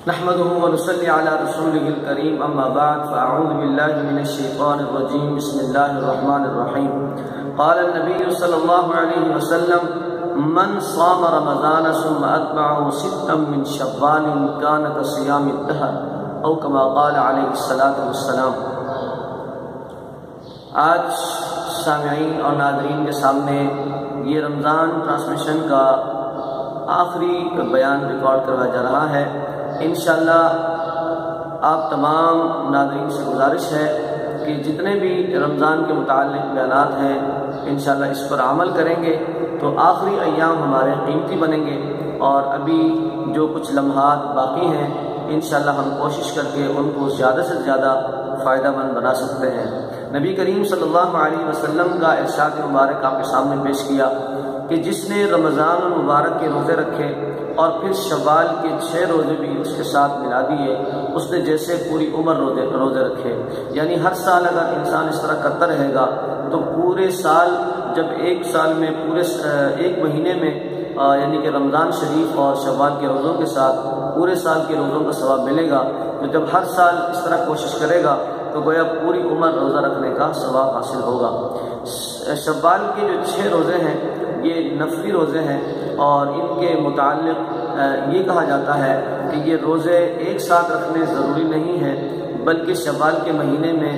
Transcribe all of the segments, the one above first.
نحمده ونصلي على رسوله الكريم اما بعد فاعوذ بالله من الشيطان الرجيم بسم الله الرحمن الرحيم قال النبي صلى الله عليه وسلم من صام رمضان ثم اتبعه ستا من شوال كان كصيام الدهر او كما قال عليه الصلاة والسلام۔ آج سامعین اور ناظرین کے سامنے یہ رمضان ٹرانسمیشن کا آخری بیان ریکارڈ کروایا جا رہا ہے۔ انشاءاللہ آپ تمام ناظرین سے گزارش ہے کہ جتنے بھی رمضان کے متعلق بیانات ہیں انشاءاللہ اس پر عمل کریں گے تو آخری ایام ہمارے قیمتی بنیں گے، اور ابھی جو کچھ لمحات باقی ہیں انشاءاللہ ہم کوشش کر کے ان کو زیادہ سے زیادہ فائدہ مند بنا سکتے ہیں۔ نبی کریم صلی اللہ علیہ وسلم کا ارشاد مبارک آپ کے سامنے پیش کیا کہ جس نے رمضان المبارک کے روزے رکھے اور پھر شوال کے 6 روزے بھی اس کے ساتھ ملا دیے، اس نے جیسے پوری عمر روزے رکھے۔ یعنی ہر سال اگر انسان اس طرح کرتا رہے گا تو پورے سال، جب ایک سال میں پورے ایک مہینے میں یعنی کہ رمضان شریف اور شوال کے روزوں کے ساتھ پورے سال کے روزوں کا ثواب ملے گا۔ تو جب ہر سال اس طرح کوشش کرے گا تو گویا پوری عمر روزہ رکھنے کا ثواب حاصل ہوگا۔ شوال کے جو 6 روزے ہیں یہ نفلی روزے ہیں، اور ان کے متعلق یہ کہا جاتا ہے کہ یہ روزے ایک ساتھ رکھنے ضروری نہیں ہیں، بلکہ شوال کے مہینے میں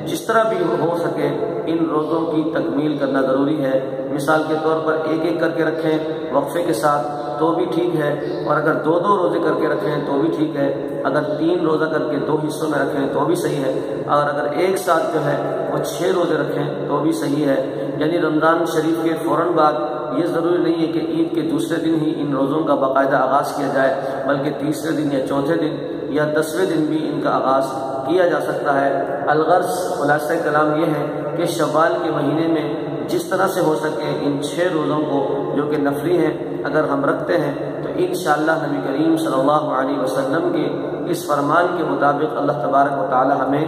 جس طرح بھی ہو سکے ان روزوں کی تکمیل کرنا ضروری ہے۔ مثال کے طور پر ایک ایک کر کے رکھیں وقفے کے ساتھ تو بھی ٹھیک ہے، اور اگر 2 روزے کر کے رکھیں تو بھی ٹھیک ہے، اگر 3 روزہ کر کے 2 حصوں میں رکھیں تو بھی صحیح ہے، اور اگر ایک ساتھ جو ہے وہ 6 روزے رکھیں تو بھی صحیح ہے۔ یعنی رمضان شریف کے فوراً بعد یہ ضروری نہیں ہے کہ عید کے دوسرے دن ہی ان روزوں کا باقاعدہ آغاز کیا جائے، بلکہ تیسرے دن یا چوتھے دن یا 10ویں دن بھی ان کا آغاز کیا جا سکتا ہے۔ الغرض خلاصہ کلام یہ ہے کہ شوال کے مہینے میں جس طرح سے ہو سکے ان 6 روزوں کو جو کہ نفلی ہیں اگر ہم رکھتے ہیں تو انشاءاللہ نبی کریم صلی اللہ علیہ وسلم کے اس فرمان کے مطابق اللہ تبارک و تعالی ہمیں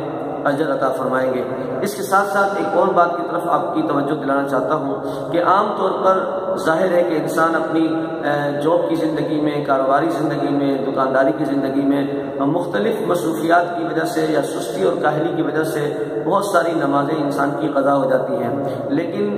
اجر عطا فرمائیں گے۔ اس کے ساتھ ساتھ ایک اور بات کی طرف آپ کی توجہ دلانا چاہتا ہوں کہ عام طور پر ظاہر ہے کہ انسان اپنی جاب کی زندگی میں، کاروباری زندگی میں، دکانداری کی زندگی میں مختلف مصروفیات کی وجہ سے یا سستی اور کاہلی کی وجہ سے بہت ساری نمازیں انسان کی قضا ہو جاتی ہیں، لیکن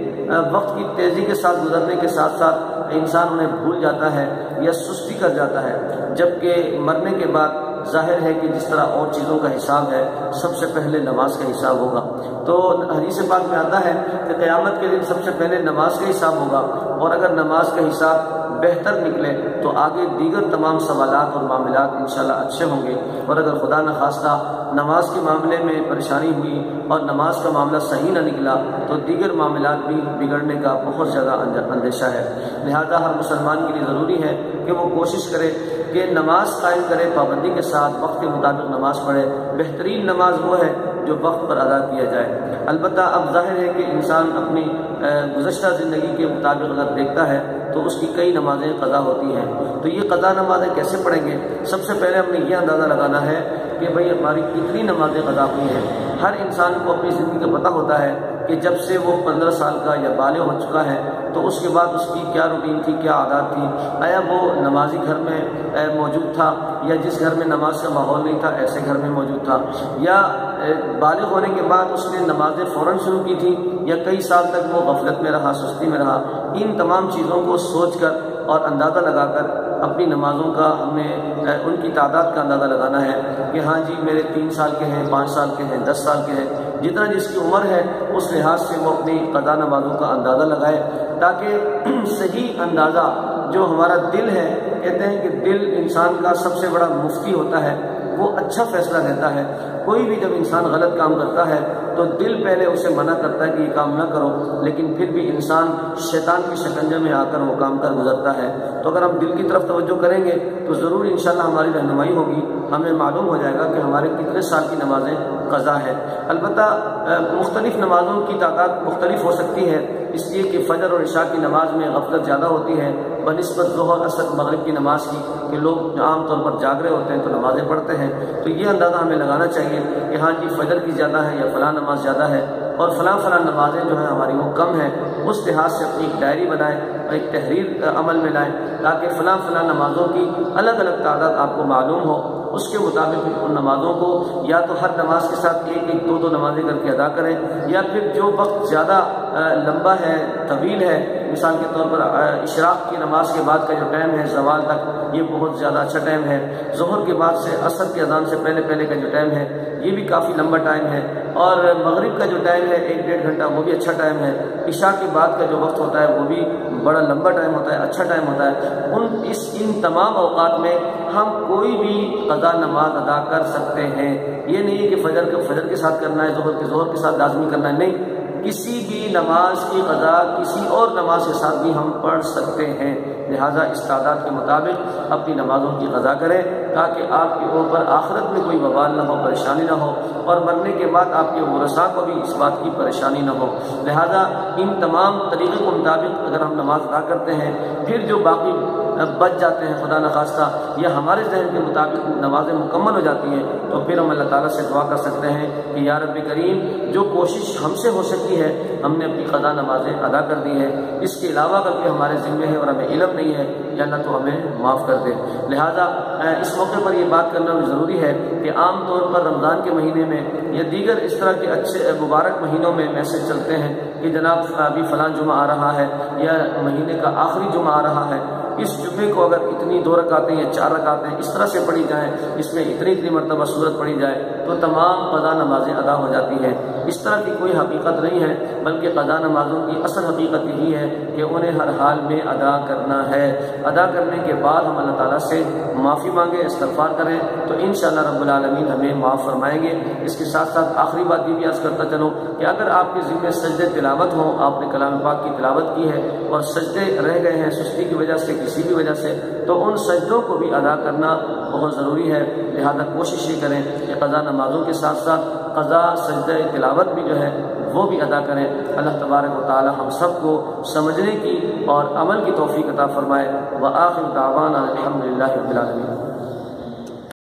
وقت کی تیزی کے ساتھ گزرنے کے ساتھ ساتھ انسان انہیں بھول جاتا ہے یا سستی کر جاتا ہے، جبکہ مرنے کے بعد ظاہر ہے کہ جس طرح اور چیزوں کا حساب ہے سب سے پہلے نماز کا حساب ہوگا۔ تو حدیث پاک میں آتا ہے کہ قیامت کے دن سب سے پہلے نماز کا حساب ہوگا، اور اگر نماز کا حساب بہتر نکلے تو آگے دیگر تمام سوالات اور معاملات انشاءاللہ اچھے ہوں گے، اور اگر خدا نخواستہ نماز کے معاملے میں پریشانی ہوئی اور نماز کا معاملہ صحیح نہ نکلا تو دیگر معاملات بھی بگڑنے کا بہت زیادہ اندیشہ ہے۔ لہذا ہر مسلمان کے لیے ضروری ہے کہ وہ کوشش کرے کہ نماز قائم کرے، پابندی کے ساتھ وقت کے مطابق نماز پڑھے۔ بہترین نماز وہ ہے جو وقت پر ادا کیا جائے۔ البتہ اب ظاہر ہے کہ انسان اپنی گزشتہ زندگی کے مطابق اگر دیکھتا ہے تو اس کی کئی نمازیں قضا ہوتی ہیں، تو یہ قضا نمازیں کیسے پڑھیں گے؟ سب سے پہلے ہم نے یہ اندازہ لگانا ہے کہ بھئی ہماری کتنی نمازیں قضا ہوئی ہیں۔ ہر انسان کو اپنی زندگی کا پتہ ہوتا ہے کہ جب سے وہ 15 سال کا یا بالغ ہو چکا ہے تو اس کے بعد اس کی کیا روٹین تھی، کیا عادات تھی، آیا وہ نمازی گھر میں موجود تھا، یا جس گھر میں نماز کا ماحول نہیں تھا ایسے گھر میں موجود تھا، یا بالغ ہونے کے بعد اس نے نمازیں فوراً شروع کی تھی، یا کئی سال تک وہ غفلت میں رہا، سستی میں رہا۔ ان تمام چیزوں کو سوچ کر اور اندازہ لگا کر اپنی نمازوں کا ہمیں ان کی تعداد کا اندازہ لگانا ہے کہ ہاں جی میرے 3 سال کے ہیں، 5 سال کے ہیں، 10 سال کے ہیں، جتنا جس کی عمر ہے اس لحاظ سے وہ اپنی قضا نمازوں کا اندازہ لگائے، تاکہ صحیح اندازہ جو ہمارا دل ہے، کہتے ہیں کہ دل انسان کا سب سے بڑا مفتی ہوتا ہے، وہ اچھا فیصلہ دیتا ہے۔ کوئی بھی جب انسان غلط کام کرتا ہے تو دل پہلے اسے منع کرتا ہے کہ یہ کام نہ کرو، لیکن پھر بھی انسان شیطان کی شکنجے میں آ کر وہ کام کر گزرتا ہے۔ تو اگر ہم دل کی طرف توجہ کریں گے تو ضرور انشاءاللہ ہماری رہنمائی ہوگی، ہمیں معلوم ہو جائے گا کہ ہمارے کتنے سال کی نمازیں قضا ہے۔ البتہ مختلف نمازوں کی تعداد مختلف ہو سکتی ہے، اس لیے کہ فجر اور عشاء کی نماز میں غفلت زیادہ ہوتی ہے بنسبت ظہر، عصر، مغرب کی نماز کی، کہ لوگ عام طور پر جاگ رہے ہوتے ہیں تو نمازیں پڑھتے ہیں۔ تو یہ اندازہ ہمیں لگانا چاہیے کہ ہاں جی فجر کی زیادہ ہے یا فلاں نماز زیادہ ہے، اور فلاں نمازیں جو ہیں ہماری وہ کم ہیں، اس لحاظ سے اپنی ایک ڈائری بنائیں اور ایک تحریر عمل میں لائیں تاکہ فلاں نمازوں کی الگ الگ تعداد آپ کو معلوم ہو، اس کے مطابق ان نمازوں کو یا تو ہر نماز کے ساتھ ایک ایک دو نمازیں کر کے ادا کریں، یا پھر جو وقت زیادہ لمبا ہے، طویل ہے، مثال کے طور پر اشراق کی نماز کے بعد کا جو ٹائم ہے زوال تک، یہ بہت زیادہ اچھا ٹائم ہے۔ ظہر کے بعد سے عصر کی اذان سے پہلے کا جو ٹائم ہے یہ بھی کافی لمبا ٹائم ہے، اور مغرب کا جو ٹائم ہے 1-1.5 گھنٹہ وہ بھی اچھا ٹائم ہے۔ عشاء کے بعد کا جو وقت ہوتا ہے وہ بھی بڑا لمبا ٹائم ہوتا ہے، اچھا ٹائم ہوتا ہے۔ ان تمام اوقات میں ہم کوئی بھی قضا نماز ادا کر سکتے ہیں۔ یہ نہیں ہے کہ فجر کے ساتھ کرنا ہے، ظہر کے ساتھ لازمی کرنا ہے، نہیں، کسی بھی نماز کی قضا کسی اور نماز کے ساتھ بھی ہم پڑھ سکتے ہیں۔ لہذا استعداد کے مطابق اپنی نمازوں کی قضا کریں تاکہ آپ کے اوپر آخرت میں کوئی وبال نہ ہو، پریشانی نہ ہو، اور مرنے کے بعد آپ کے ورثاء کو بھی اس بات کی پریشانی نہ ہو۔ لہذا ان تمام طریقے کے مطابق اگر ہم نماز ادا کرتے ہیں، پھر جو باقی بچ جاتے ہیں خدا نخواستہ، یا ہمارے ذہن کے مطابق نمازیں مکمل ہو جاتی ہیں، تو پھر ہم اللہ تعالیٰ سے دعا کر سکتے ہیں کہ یا رب کریم جو کوشش ہم سے ہو سکتی ہے ہم نے اپنی قضا نمازیں ادا کر دی ہیں، اس کے علاوہ اگر کوئی ہمارے ذمے ہے اور ہمیں علم نہیں ہے یا اللہ تو ہمیں معاف کر دے۔ لہذا اس موقع پر یہ بات کرنا بھی ضروری ہے کہ عام طور پر رمضان کے مہینے میں یا دیگر اس طرح کے اچھے مبارک مہینوں میں میسج چلتے ہیں کہ جناب ابھی فلاں جمعہ آ رہا ہے یا مہینے کا آخری جمعہ آ رہا ہے، اس جمعے کو اگر اتنی 2 رکعتیں یا 4 رکعتیں اس طرح سے پڑھی جائیں، اس میں اتنی مرتبہ سورت پڑھی جائے تو تمام قضا نمازیں ادا ہو جاتی ہیں۔ اس طرح کی کوئی حقیقت نہیں ہے، بلکہ قضا نمازوں کی اصل حقیقت یہی ہے کہ انہیں ہر حال میں ادا کرنا ہے۔ ادا کرنے کے بعد ہم اللہ تعالیٰ سے معافی مانگیں، استغفار کریں، تو انشاءاللہ رب العالمین ہمیں معاف فرمائیں گے۔ اس کے ساتھ ساتھ آخری بات یہ بھی عرض کرتا چلوں کہ اگر آپ کے ذمہ سجدے تلاوت ہوں، آپ نے کلام پاک کی تلاوت کی ہے اور سجدے رہ گئے ہیں سستی کی وجہ سے، کسی بھی وجہ سے، تو ان سجدوں کو بھی ادا کرنا بہت ضروری ہے۔ لہذا کوشش یہ کریں کہ قضا نمازوں کے ساتھ ساتھ قضا سجدہ تلاوت بھی جو ہے وہ بھی ادا کریں۔ اللہ تبارک و تعالی ہم سب کو سمجھنے کی اور عمل کی توفیق عطا فرمائے۔ وآخر دعوانا الحمدللہ رب العالمین۔